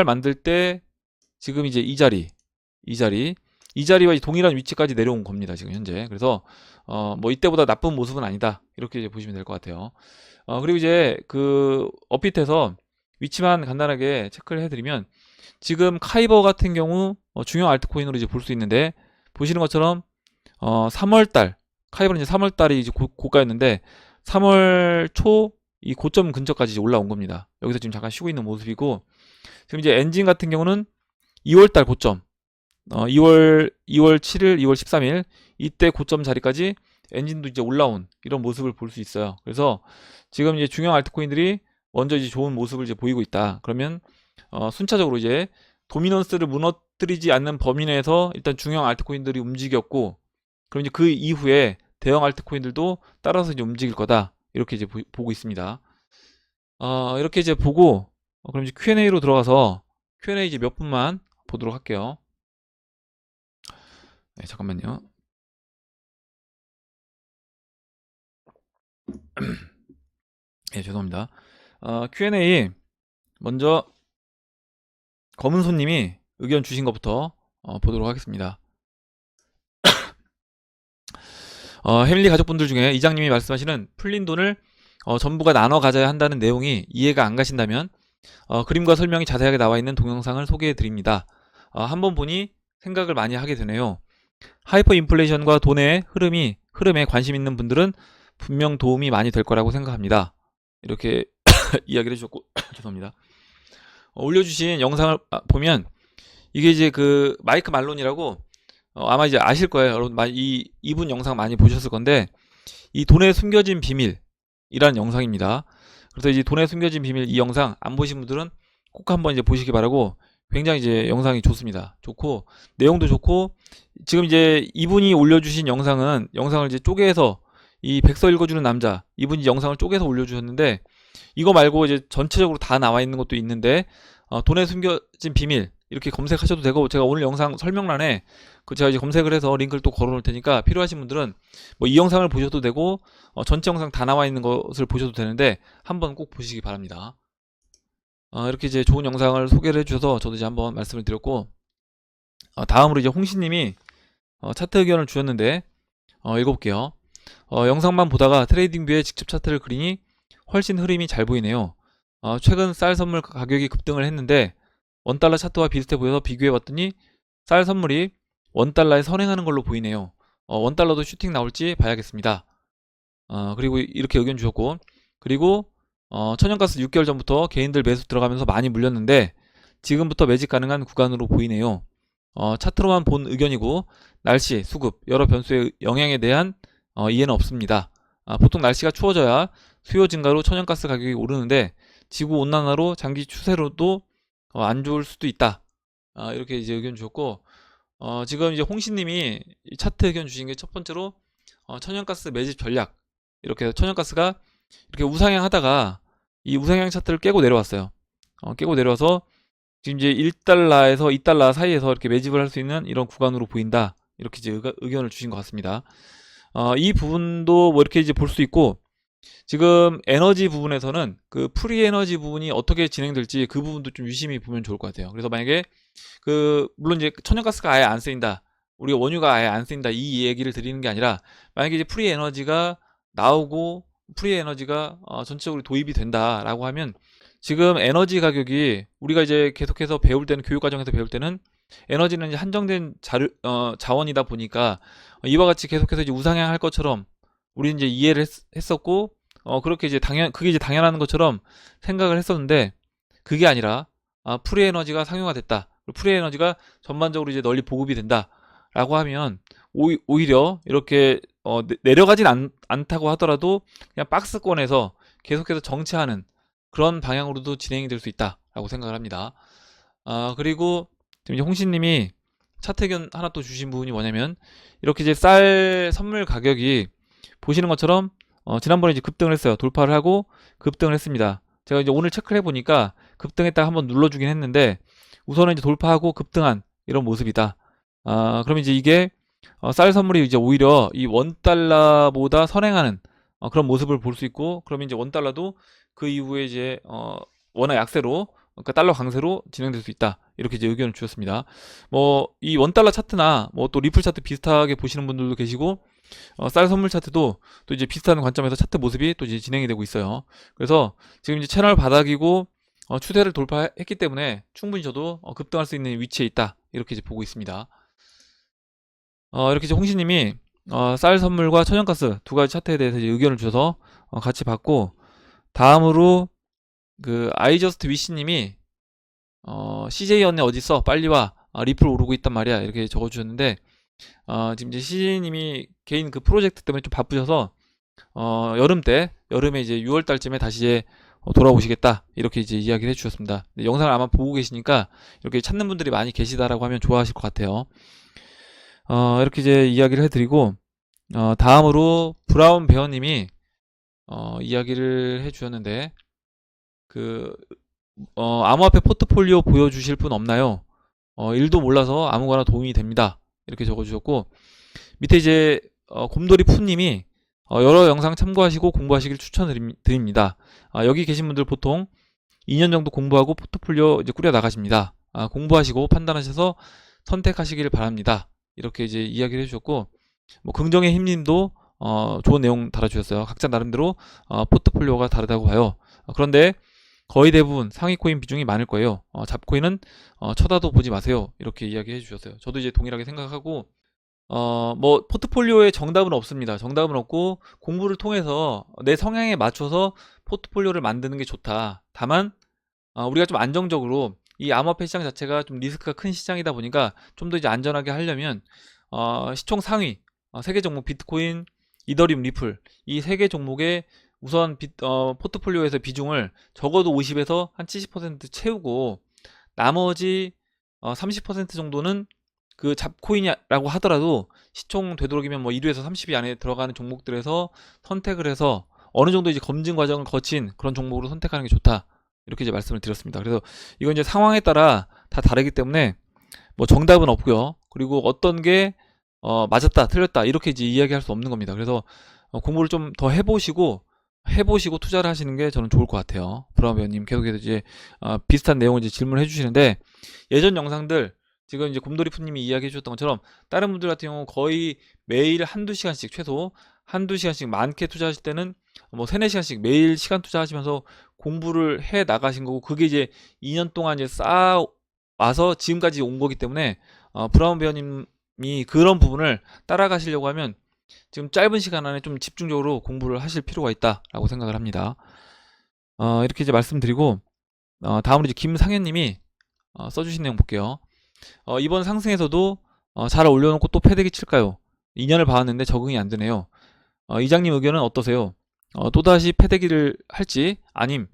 만들 때 지금 이제 이 자리와 이제 동일한 위치까지 내려온 겁니다. 지금 현재. 그래서 뭐 이때보다 나쁜 모습은 아니다. 이렇게 이제 보시면 될 것 같아요. 그리고 이제 그 업빗에서 위치만 간단하게 체크를 해드리면, 지금 카이버 같은 경우 중요 알트코인으로 이제 볼 수 있는데, 보시는 것처럼 3월달 카이버는 이제 3월달이 이제 고가였는데 3월 초 이 고점 근처까지 이제 올라온 겁니다. 여기서 지금 잠깐 쉬고 있는 모습이고, 지금 이제 엔진 같은 경우는 2월달 고점 2월 7일, 2월 13일 이때 고점 자리까지 엔진도 이제 올라온 이런 모습을 볼 수 있어요. 그래서 지금 이제 중요한 알트코인들이 먼저 이제 좋은 모습을 이제 보이고 있다. 그러면 순차적으로 이제 도미넌스를 무너뜨리지 않는 범위 내에서 일단 중요한 알트코인들이 움직였고, 그럼 이제 그 이후에 대형 알트코인들도 따라서 이제 움직일 거다. 이렇게 이제 보고 있습니다. 이렇게 이제 보고 그럼 이제 Q&A로 들어가서 Q&A 이제 몇 분만 보도록 할게요. 네, 잠깐만요. 예, 죄송합니다. Q&A 먼저 검은 손님이 의견 주신 것부터 보도록 하겠습니다. 해밀리 가족분들 중에 이장님이 말씀하시는 풀린 돈을 전부가 나눠 가져야 한다는 내용이 이해가 안 가신다면 그림과 설명이 자세하게 나와 있는 동영상을 소개해 드립니다. 한번 보니 생각을 많이 하게 되네요. 하이퍼 인플레이션과 돈의 흐름에 관심 있는 분들은 분명 도움이 많이 될 거라고 생각합니다. 이렇게 이야기를 해주셨고 죄송합니다. 올려주신 영상을 보면 이게 이제 그 마이크 말론이라고 아마 이제 아실 거예요. 여러분 이분 영상 많이 보셨을 건데, 이 돈에 숨겨진 비밀이라는 영상입니다. 그래서 이제 돈에 숨겨진 비밀 이 영상 안 보신 분들은 꼭 한번 이제 보시기 바라고, 굉장히 이제 영상이 좋습니다. 좋고 내용도 좋고, 지금 이제 이분이 올려주신 영상을 이제 쪼개서 이 백서 읽어주는 남자 이분이 영상을 쪼개서 올려주셨는데, 이거 말고 이제 전체적으로 다 나와 있는 것도 있는데 돈에 숨겨진 비밀 이렇게 검색하셔도 되고, 제가 오늘 영상 설명란에 제가 이제 검색을 해서 링크를 또 걸어 놓을 테니까 필요하신 분들은 뭐 이 영상을 보셔도 되고 전체 영상 다 나와 있는 것을 보셔도 되는데 한번 꼭 보시기 바랍니다. 이렇게 이제 좋은 영상을 소개를 해주셔서 저도 이제 한번 말씀을 드렸고, 다음으로 이제 홍시님이 차트 의견을 주셨는데 읽어볼게요. 영상만 보다가 트레이딩뷰에 직접 차트를 그리니 훨씬 흐름이 잘 보이네요. 최근 쌀 선물 가격이 급등을 했는데 원달러 차트와 비슷해 보여서 비교해봤더니 쌀 선물이 원달러에 선행하는 걸로 보이네요. 원달러도 슈팅 나올지 봐야겠습니다. 그리고 이렇게 의견 주셨고, 그리고 천연가스 6개월 전부터 개인들 매수 들어가면서 많이 물렸는데 지금부터 매직 가능한 구간으로 보이네요. 차트로만 본 의견이고 날씨, 수급, 여러 변수의 영향에 대한 이해는 없습니다. 보통 날씨가 추워져야 수요 증가로 천연가스 가격이 오르는데 지구 온난화로 장기 추세로도 안 좋을 수도 있다. 이렇게 이제 의견 주셨고, 지금 이제 홍신님이 차트 의견 주신 게 첫 번째로 천연가스 매집 전략, 이렇게 천연가스가 이렇게 우상향 하다가 이 우상향 차트를 깨고 내려왔어요. 깨고 내려와서 지금 이제 1달러에서 2달러 사이에서 이렇게 매집을 할 수 있는 이런 구간으로 보인다. 이렇게 이제 의견을 주신 것 같습니다. 이 부분도 뭐 이렇게 이제 볼 수 있고, 지금 에너지 부분에서는 그 프리 에너지 부분이 어떻게 진행될지 그 부분도 좀 유심히 보면 좋을 것 같아요. 그래서 만약에 물론 이제 천연가스가 아예 안 쓰인다, 우리가 원유가 아예 안 쓰인다, 이 얘기를 드리는 게 아니라, 만약에 이제 프리 에너지가 나오고 프리 에너지가 전체적으로 도입이 된다라고 하면, 지금 에너지 가격이 우리가 이제 계속해서 배울 때는, 교육 과정에서 배울 때는 에너지는 이제 한정된 자원이다 보니까 이와 같이 계속해서 이제 우상향 할 것처럼 우리는 이제 이해를 했었고, 그렇게 이제 그게 이제 당연한 것처럼 생각을 했었는데, 그게 아니라 프리 에너지가 상용화 됐다, 프리 에너지가 전반적으로 이제 널리 보급이 된다라고 하면 오히려 이렇게 내려가진 않다고 하더라도 그냥 박스권에서 계속해서 정체하는 그런 방향으로도 진행이 될 수 있다라고 생각을 합니다. 그리고 지금 이제 홍신님이 차트 의견 하나 또 주신 부분이 뭐냐면, 이렇게 이제 쌀 선물 가격이 보시는 것처럼 지난번에 이제 급등을 했어요. 돌파를 하고 급등을 했습니다. 제가 이제 오늘 체크를 해보니까 급등했다가 한번 눌러주긴 했는데 우선은 이제 돌파하고 급등한 이런 모습이다. 그럼 이제 이게 쌀 선물이 이제 오히려 이 원달러보다 선행하는 그런 모습을 볼 수 있고, 그러면 이제 원달러도 그 이후에 이제 원화 약세로, 그러니까 달러 강세로 진행될 수 있다. 이렇게 이제 의견을 주셨습니다. 뭐 이 원달러 차트나 뭐 또 리플 차트 비슷하게 보시는 분들도 계시고, 쌀 선물 차트도 또 이제 비슷한 관점에서 차트 모습이 또 이제 진행이 되고 있어요. 그래서 지금 이제 채널 바닥이고 추세를 돌파했기 때문에 충분히 저도 급등할 수 있는 위치에 있다. 이렇게 이제 보고 있습니다. 이렇게 이제 홍시님이 쌀 선물과 천연가스 두 가지 차트에 대해서 이제 의견을 주셔서 같이 봤고, 다음으로 그 아이저스트 위시님이 CJ 연애 어딨어? 빨리 와. 리플 오르고 있단 말이야. 이렇게 적어주셨는데, 지금 이제 CJ님이 개인 그 프로젝트 때문에 좀 바쁘셔서 여름에 이제 6월 달쯤에 다시 이제 돌아오시겠다. 이렇게 이제 이야기를 해주셨습니다. 영상을 아마 보고 계시니까 이렇게 찾는 분들이 많이 계시다라고 하면 좋아하실 것 같아요. 이렇게 이제 이야기를 해드리고, 다음으로 브라운 베어님이 이야기를 해주셨는데, 그 암호화폐 포트폴리오 보여주실 분 없나요? 일도 몰라서 아무거나 도움이 됩니다. 이렇게 적어주셨고, 밑에 이제 곰돌이 푸님이 여러 영상 참고하시고 공부하시길 추천드립니다. 여기 계신 분들 보통 2년 정도 공부하고 포트폴리오 이제 꾸려 나가십니다. 공부하시고 판단하셔서 선택하시길 바랍니다. 이렇게 이제 이야기를 해주셨고, 뭐 긍정의 힘님도 좋은 내용 달아주셨어요. 각자 나름대로 포트폴리오가 다르다고 봐요. 그런데 거의 대부분 상위코인 비중이 많을 거예요. 잡코인은 쳐다도 보지 마세요. 이렇게 이야기해 주셨어요. 저도 이제 동일하게 생각하고, 뭐 포트폴리오에 정답은 없습니다. 정답은 없고 공부를 통해서 내 성향에 맞춰서 포트폴리오를 만드는 게 좋다. 다만 우리가 좀 안정적으로, 이 암호화폐 시장 자체가 좀 리스크가 큰 시장이다 보니까 좀 더 이제 안전하게 하려면 시총 상위 세 개 종목 비트코인, 이더리움, 리플 이 세 개 종목의 우선 포트폴리오에서 비중을 적어도 50에서 한 70% 채우고, 나머지 30% 정도는 그 잡코인이라고 하더라도 시총 되도록이면 뭐 1위에서 30위 안에 들어가는 종목들에서 선택을 해서 어느 정도 이제 검증 과정을 거친 그런 종목으로 선택하는 게 좋다. 이렇게 이제 말씀을 드렸습니다. 그래서 이건 이제 상황에 따라 다 다르기 때문에 뭐 정답은 없고요. 그리고 어떤 게 맞았다, 틀렸다 이렇게 이제 이야기할 수 없는 겁니다. 그래서 공부를 좀 더 해보시고 투자를 하시는 게 저는 좋을 것 같아요. 브라운 배우님 계속해서 이제 비슷한 내용을 이제 질문을 해주시는데, 예전 영상들 지금 이제 곰돌이푸님이 이야기해 주셨던 것처럼 다른 분들 같은 경우 거의 매일 한두 시간씩, 최소 한두 시간씩, 많게 투자하실 때는 뭐 3, 4시간씩 매일 시간 투자하시면서 공부를 해 나가신 거고, 그게 이제 2년 동안 이제 쌓아와서 지금까지 온 거기 때문에 브라운 배우님이 그런 부분을 따라가시려고 하면 지금 짧은 시간 안에 좀 집중적으로 공부를 하실 필요가 있다라고 생각을 합니다. 이렇게 이제 말씀드리고, 다음으로 이제 김상현님이 써주신 내용 볼게요. 이번 상승에서도 잘 올려놓고 또 패대기 칠까요? 2년을 봐왔는데 적응이 안 되네요. 이장님 의견은 어떠세요? 또다시 패대기를 할지, 아님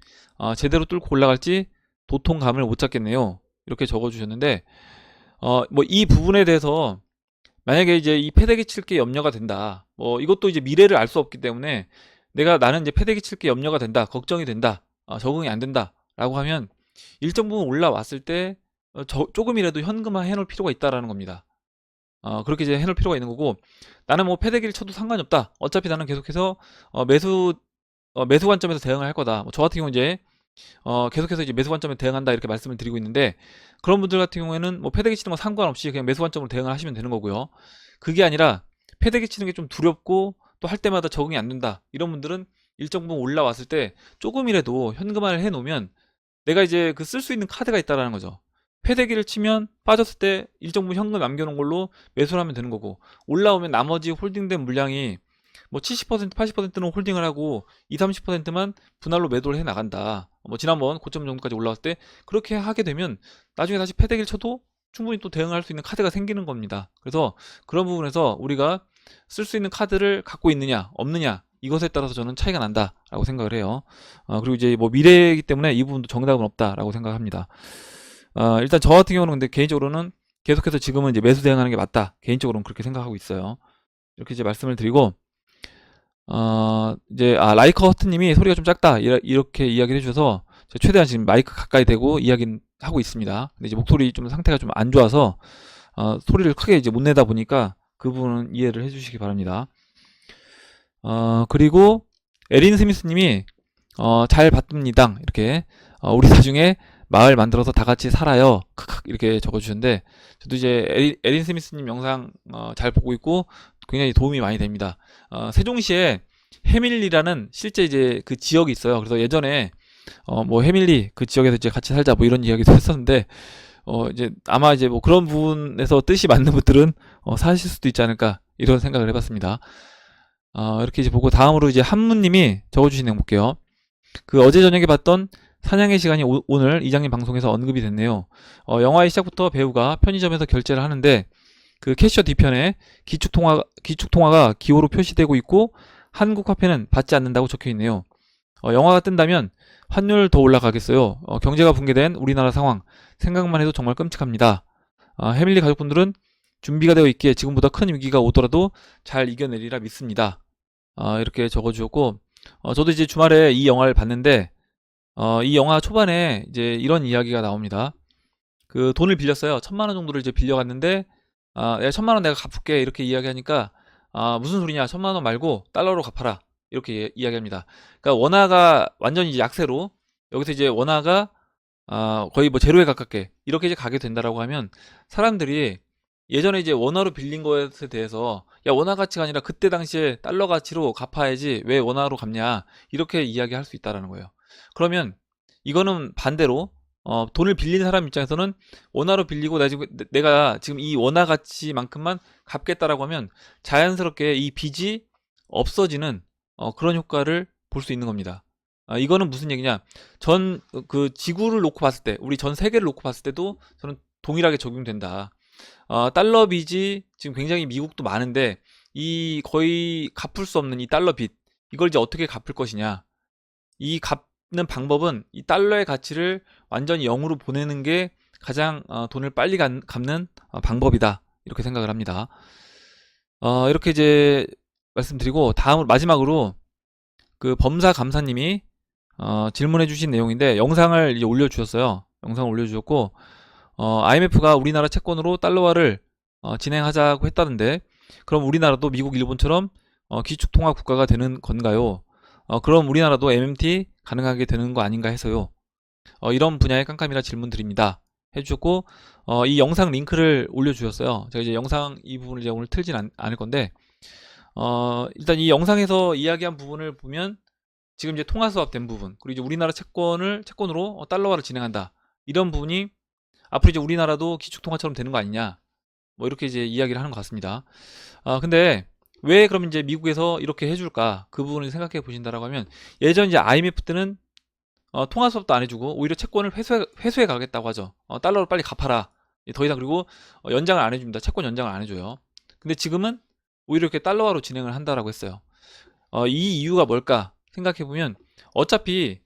제대로 뚫고 올라갈지 도통감을 못 잡겠네요. 이렇게 적어주셨는데, 뭐 이 부분에 대해서 만약에 이제 이 패대기 칠 게 염려가 된다. 뭐 이것도 이제 미래를 알 수 없기 때문에 나는 이제 패대기 칠 게 염려가 된다, 걱정이 된다, 적응이 안 된다라고 하면 일정 부분 올라왔을 때 조금이라도 현금화 해놓을 필요가 있다라는 겁니다. 그렇게 이제 해놓을 필요가 있는 거고, 나는 뭐 패대기를 쳐도 상관이 없다. 어차피 나는 계속해서 매수 관점에서 대응을 할 거다. 뭐 저 같은 경우 이제 계속해서 이제 매수 관점에 대응한다 이렇게 말씀을 드리고 있는데, 그런 분들 같은 경우에는 뭐 패대기 치는 거 상관없이 그냥 매수 관점으로 대응을 하시면 되는 거고요. 그게 아니라 패대기 치는 게 좀 두렵고 또 할 때마다 적응이 안 된다, 이런 분들은 일정 부분 올라왔을 때 조금이라도 현금화를 해 놓으면 내가 이제 그 쓸 수 있는 카드가 있다라는 거죠. 패대기를 치면 빠졌을 때 일정 부분 현금 남겨놓은 걸로 매수를 하면 되는 거고, 올라오면 나머지 홀딩된 물량이 뭐 70%, 80%는 홀딩을 하고 20, 30%만 분할로 매도를 해 나간다. 뭐 지난번 고점 정도까지 올라왔을 때 그렇게 하게 되면 나중에 다시 패대기를 쳐도 충분히 또 대응할 수 있는 카드가 생기는 겁니다. 그래서 그런 부분에서 우리가 쓸 수 있는 카드를 갖고 있느냐 없느냐, 이것에 따라서 저는 차이가 난다라고 생각을 해요. 그리고 이제 뭐 미래이기 때문에 이 부분도 정답은 없다라고 생각합니다. 일단 저 같은 경우는 근데 개인적으로는 계속해서 지금은 이제 매수 대응하는 게 맞다, 개인적으로는 그렇게 생각하고 있어요. 이렇게 이제 말씀을 드리고, 이제 라이커 허트님이 소리가 좀 작다 이렇게 이야기를 해주셔서 최대한 지금 마이크 가까이 대고 이야기는 하고 있습니다. 근데 이제 목소리 좀 상태가 좀 안 좋아서 소리를 크게 이제 못 내다 보니까 그 부분은 이해를 해주시기 바랍니다. 그리고 에린 스미스님이 잘 봤습니다. 이렇게 우리 나중에 마을 만들어서 다 같이 살아요. 크크 이렇게 적어주셨는데 저도 이제 에린 스미스님 영상 잘 보고 있고 굉장히 도움이 많이 됩니다. 세종시에 해밀리라는 실제 이제 그 지역이 있어요. 그래서 예전에 뭐 해밀리 그 지역에서 이제 같이 살자 뭐 이런 이야기도 했었는데 이제 아마 이제 뭐 그런 부분에서 뜻이 맞는 분들은 사실 수도 있지 않을까 이런 생각을 해봤습니다. 이렇게 이제 보고 다음으로 이제 한무님이 적어주신 내용 볼게요. 그 어제 저녁에 봤던 사냥의 시간이 오늘 이장님 방송에서 언급이 됐네요. 영화의 시작부터 배우가 편의점에서 결제를 하는데 그 캐셔 뒤편에 기축통화가 기호로 표시되고 있고 한국 화폐는 받지 않는다고 적혀 있네요. 영화가 뜬다면 환율 더 올라가겠어요. 경제가 붕괴된 우리나라 상황 생각만 해도 정말 끔찍합니다. 해밀리 가족분들은 준비가 되어 있기에 지금보다 큰 위기가 오더라도 잘 이겨내리라 믿습니다. 이렇게 적어주셨고 저도 이제 주말에 이 영화를 봤는데 이 영화 초반에 이제 이런 이야기가 나옵니다. 그 돈을 빌렸어요. 1,000만 원 정도를 이제 빌려갔는데 내가 1,000만 원 내가 갚을게 이렇게 이야기하니까 무슨 소리냐 1,000만 원 말고 달러로 갚아라 이렇게 이야기합니다. 그러니까 원화가 완전히 이제 약세로 여기서 이제 원화가 거의 뭐 제로에 가깝게 이렇게 이제 가게 된다라고 하면 사람들이 예전에 이제 원화로 빌린 것에 대해서 야 원화 가치가 아니라 그때 당시에 달러 가치로 갚아야지 왜 원화로 갚냐 이렇게 이야기할 수 있다라는 거예요. 그러면 이거는 반대로 돈을 빌린 사람 입장에서는 원화로 빌리고 내가 지금 이 원화 가치만큼만 갚겠다라고 하면 자연스럽게 이 빚이 없어지는 그런 효과를 볼 수 있는 겁니다. 이거는 무슨 얘기냐? 그 지구를 놓고 봤을 때, 우리 전 세계를 놓고 봤을 때도 저는 동일하게 적용된다. 달러 빚이 지금 굉장히 미국도 많은데 이 거의 갚을 수 없는 이 달러 빚 이걸 이제 어떻게 갚을 것이냐? 이 갚는 방법은 이 달러의 가치를 완전히 0으로 보내는 게 가장 돈을 빨리 갚는 방법이다. 이렇게 생각을 합니다. 이렇게 이제 말씀드리고 다음으로 마지막으로 그 범사 감사님이 질문해 주신 내용인데 영상을 이제 올려주셨어요. 영상을 올려주셨고 IMF가 우리나라 채권으로 달러화를 진행하자고 했다는데 그럼 우리나라도 미국, 일본처럼 기축통화 국가가 되는 건가요? 그럼 우리나라도 MMT 가능하게 되는 거 아닌가 해서요. 이런 분야의 깜깜이라 질문 드립니다. 해주셨고 이 영상 링크를 올려주셨어요. 제가 이제 영상 이 부분을 이제 오늘 틀진 않을 건데 일단 이 영상에서 이야기한 부분을 보면 지금 이제 통화 수합된 부분 그리고 이제 우리나라 채권으로 달러화를 진행한다 이런 부분이 앞으로 이제 우리나라도 기축통화처럼 되는 거 아니냐 뭐 이렇게 이제 이야기를 하는 것 같습니다. 근데 왜 그럼 이제 미국에서 이렇게 해줄까 그 부분을 생각해 보신다라고 하면 예전 이제 IMF 때는 통화 수합도 안 해주고 오히려 채권을 회수해 가겠다고 하죠. 달러로 빨리 갚아라. 더 이상 그리고 연장을 안 해줍니다. 채권 연장을 안 해줘요. 근데 지금은 오히려 이렇게 달러화로 진행을 한다라고 했어요. 이 이유가 뭘까 생각해 보면 어차피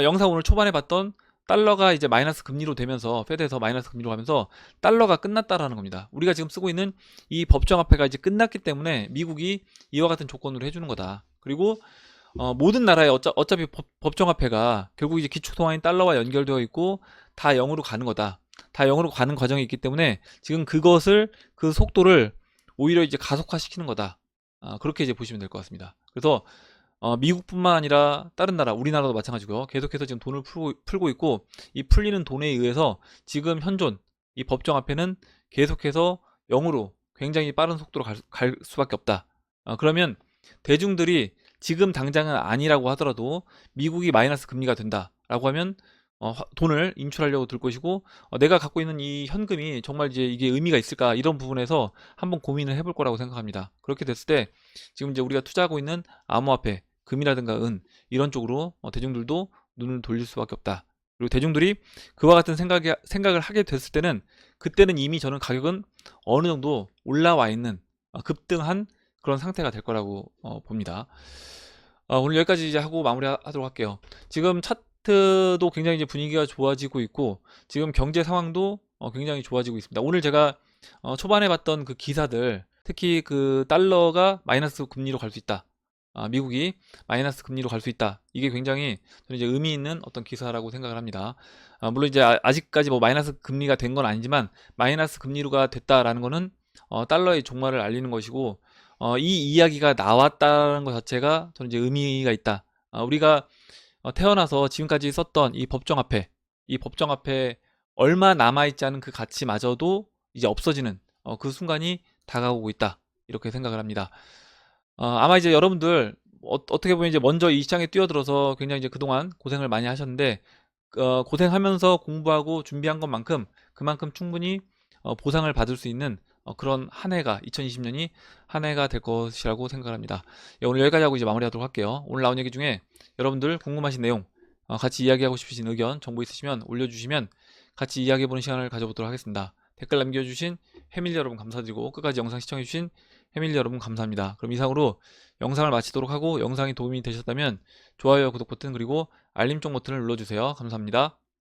영상 오늘 초반에 봤던 달러가 이제 마이너스 금리로 되면서 페드에서 마이너스 금리로 가면서 달러가 끝났다라는 겁니다. 우리가 지금 쓰고 있는 이 법정화폐가 이제 끝났기 때문에 미국이 이와 같은 조건으로 해주는 거다. 그리고 모든 나라의 어차피 법정화폐가 결국 이제 기축통화인 달러와 연결되어 있고 다 0으로 가는 거다. 다 0으로 가는 과정이 있기 때문에 지금 그 속도를 오히려 이제 가속화시키는 거다. 그렇게 이제 보시면 될 것 같습니다. 그래서 미국뿐만 아니라 다른 나라, 우리나라도 마찬가지고요. 계속해서 지금 돈을 풀고 있고 이 풀리는 돈에 의해서 지금 현존 이 법정화폐는 계속해서 0으로 굉장히 빠른 속도로 갈 수밖에 없다. 그러면 대중들이 지금 당장은 아니라고 하더라도 미국이 마이너스 금리가 된다라고 하면 돈을 인출하려고 들 것이고 내가 갖고 있는 이 현금이 정말 이제 이게 의미가 있을까 이런 부분에서 한번 고민을 해볼 거라고 생각합니다. 그렇게 됐을 때 지금 이제 우리가 투자하고 있는 암호화폐, 금이라든가 은 이런 쪽으로 대중들도 눈을 돌릴 수밖에 없다. 그리고 대중들이 그와 같은 생각을 하게 됐을 때는 그때는 이미 저는 가격은 어느 정도 올라와 있는 급등한 그런 상태가 될 거라고 봅니다. 오늘 여기까지 이제 하고 마무리하도록 할게요. 지금 차트도 굉장히 이제 분위기가 좋아지고 있고 지금 경제 상황도 굉장히 좋아지고 있습니다. 오늘 제가 초반에 봤던 그 기사들 특히 그 달러가 마이너스 금리로 갈 수 있다. 미국이 마이너스 금리로 갈 수 있다. 이게 굉장히 저는 이제 의미 있는 어떤 기사라고 생각을 합니다. 물론 이제 아직까지 뭐 마이너스 금리가 된 건 아니지만 마이너스 금리로가 됐다라는 거는 달러의 종말을 알리는 것이고 이 이야기가 나왔다는 것 자체가 저는 이제 의미가 있다. 우리가 태어나서 지금까지 썼던 이 법정 앞에 얼마 남아있지 않은 그 가치마저도 이제 없어지는 그 순간이 다가오고 있다. 이렇게 생각을 합니다. 아마 이제 여러분들 어떻게 보면 이제 먼저 이 시장에 뛰어들어서 굉장히 이제 그동안 고생을 많이 하셨는데 고생하면서 공부하고 준비한 것만큼 그만큼 충분히 보상을 받을 수 있는 그런 한 해가 2020년이 한 해가 될 것이라고 생각합니다. 오늘 여기까지 하고 이제 마무리하도록 할게요. 오늘 나온 얘기 중에 여러분들 궁금하신 내용, 같이 이야기하고 싶으신 의견, 정보 있으시면 올려주시면 같이 이야기해보는 시간을 가져보도록 하겠습니다. 댓글 남겨주신 해밀리 여러분 감사드리고 끝까지 영상 시청해주신 해밀리 여러분 감사합니다. 그럼 이상으로 영상을 마치도록 하고 영상이 도움이 되셨다면 좋아요, 구독 버튼 그리고 알림종 버튼을 눌러주세요. 감사합니다.